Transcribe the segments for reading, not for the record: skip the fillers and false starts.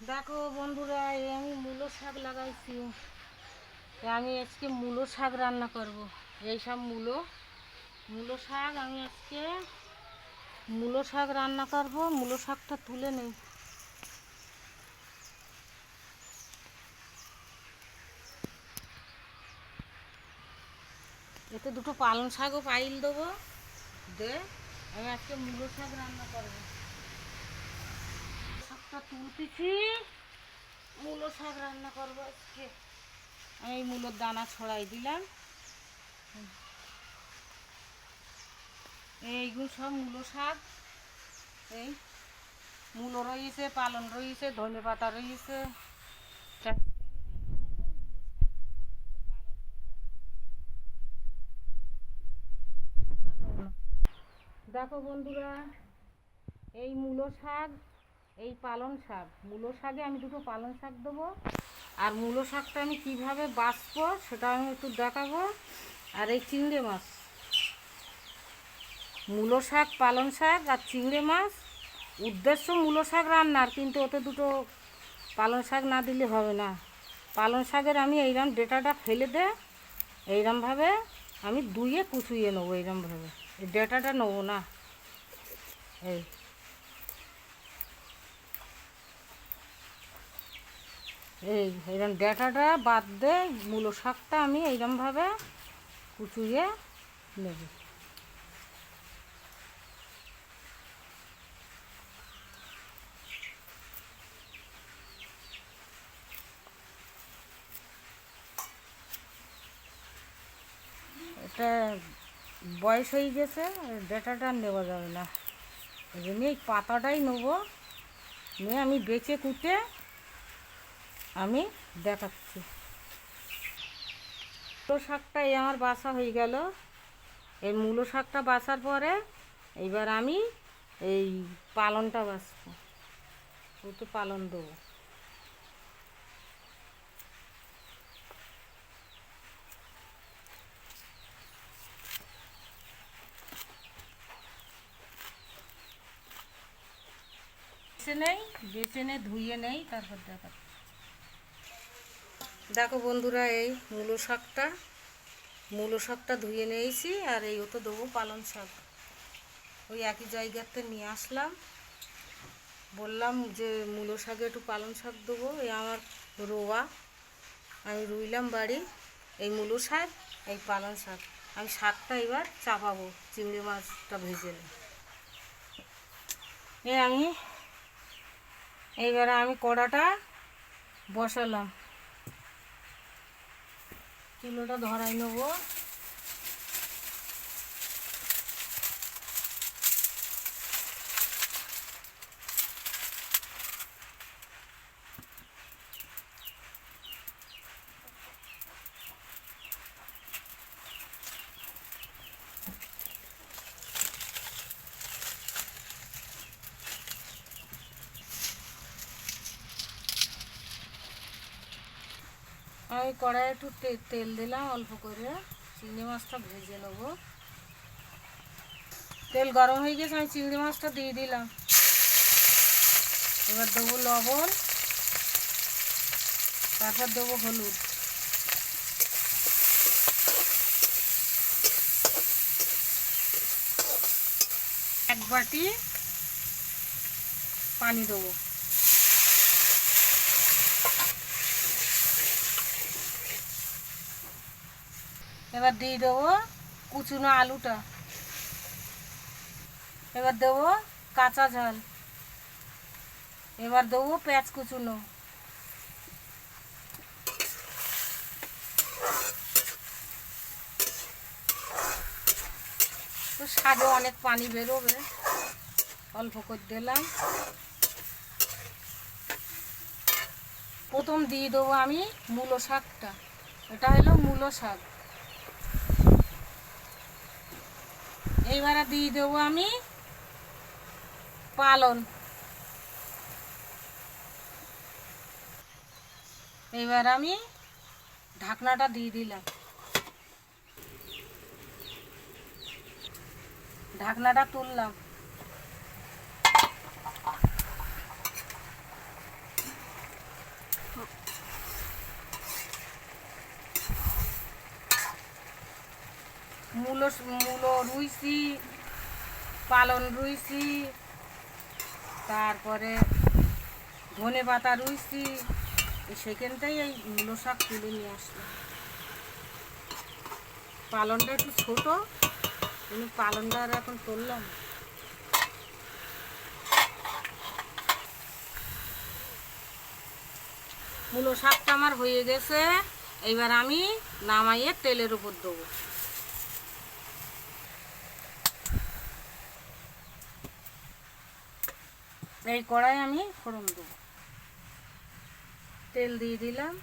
দেখো বন্ধুরা, আমি মূলো শাক লাগাইছি। আমি আজকে মূলো শাক রান্না করব। এইসব মূলো শাক আমি আজকে মূলো শাক রান্না করব। মূলো শাকটা তুলে নেই। এতে দুটো পালং শাকও পাইল দেবো। আমি আজকে মূলো শাক রান্না করব। শাকটা তুলতেছি, মূলো শাক রান্না করবো আজকে। আমি মূলোর দানা ছড়াই দিলাম। এইগুলো সব মূলো শাক। এই মূলো রয়েছে, পালং রয়েছে, ধনে পাতা রয়েছে। দেখো বন্ধুরা, এই মূলো শাক, এই পালং শাক। মূলো শাকে আমি দুটো পালং শাক দেবো। আর মূলো শাকটা আমি কীভাবে বাছবো সেটা আমি একটু দেখাবো। আর এই চিংড়ি মাছ, মূলো শাক, পালং শাক আর চিংড়ি মাছ। উদ্দেশ্য মূলো শাক রান্নার, কিন্তু ওতে দুটো পালং শাক না দিলে হবে না। পালং শাকের আমি এইরকম ডেটাটা ফেলে এইরকমভাবে আমি ধুয়ে কুচুয়ে নেবো। এইরকমভাবে এই ডেটাটা নেবো না। এইরকম ডেটাটা বাদ দিয়ে মূলো শাকটা আমি এইরকমভাবে কুচুয়ে নেব। এটা বয়স হয়ে গেছে, ডেটাটা নেওয়া যাবে না। এই জন্য এই পাতাটাই নেব। নিয়ে আমি বেছে কুটে আমি দেখাচ্ছি। মূলো শাকটা এই আমার বাছা হয়ে গেল। এই মূলো শাকটা বাছার পরে এইবার আমি এই পালনটা বাছবো। ওতে পালন দেবো। বেছে নেই ধুয়ে নেই, তারপর দেখাচ্ছি। দেখো বন্ধুরা, এই মূলো শাকটা ধুয়ে নিয়েছি। আর এই ওতে দেবো পালং শাক। ওই একই জায়গাতে নিয়ে আসলাম। বললাম যে মূলো শাকে একটু পালং শাক দেবো। এই আমার রোয়া, আমি রুইলাম বাড়ি। এই মূলো শাক, এই পালং শাক। আমি শাকটা এবার চাপাবো চিংড়ি মাছটা ভেজে নিই। এইবারে আমি কড়াটা বসালাম। চুলোটা ধরাই নেবো। আমি কড়াইয়ে একটু তেল দিলাম অল্প করে। চিংড়ি মাছটা ভেজে নেবো। তেল গরম হয়ে গেছে, আমি চিংড়ি মাছটা দিয়ে দিলাম। এবার দেবো লবণ, তারপর দেবো হলুদ। এক বাটি পানি দেবো। এবার দিয়ে দেবো কুচুনো আলুটা। এবার দেবো কাঁচা ঝাল। এবার দেবো পেঁয়াজ কুচুনো। তো শাকে অনেক পানি বেরোবে, অল্প করে দিলাম। প্রথম দিয়ে দেবো আমি মূলো শাকটা। এটা হলো মূলো শাক। এইবারে দিয়ে দেবো আমি পালন। এইবার আমি ঢাকনাটা দিয়ে দিলাম। ঢাকনাটা তুললাম। মূলো মূলো রুইছি, পালন রুইছি, তারপরে ধনে পাতা রুইছি। সেখানটাই এই মূলো শাক তুলে নিয়ে আসলাম। পালনটা একটু ছোটো, আমি পালনটা আর এখন তুললাম। মূলো শাকটা আমার হয়ে গেছে, এইবার আমি নামাইয়ে তেলের উপর দেবো। এই কড়াই আমি ফোড়ন দেবো, তেল দিয়ে দিলাম,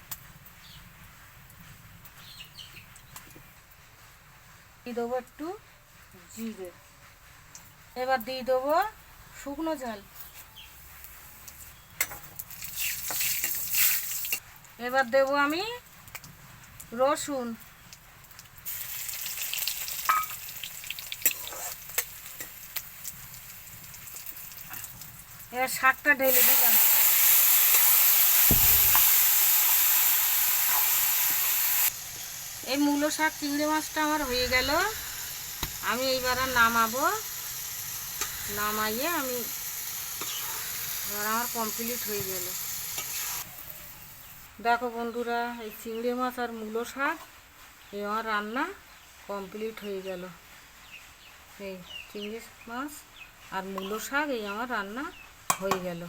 দিয়ে দেবো একটু জিরে, এবার দিয়ে দেবো শুকনো ঝাল, এবার দেবো আমি রসুন, এবার শাকটা ঢেলে দিলাম। এই মূলো শাক চিংড়ি মাছটা আমার হয়ে গেল, আমি এইবার আর নামাবো, নামাইয়ে আমি এবার আমার কমপ্লিট হয়ে গেল। দেখো বন্ধুরা, এই চিংড়ি মাছ আর মূলো শাক এই আমার রান্না কমপ্লিট হয়ে গেল। এই চিংড়ি মাছ আর মূলো শাক এই আমার রান্না হয়ে গেল।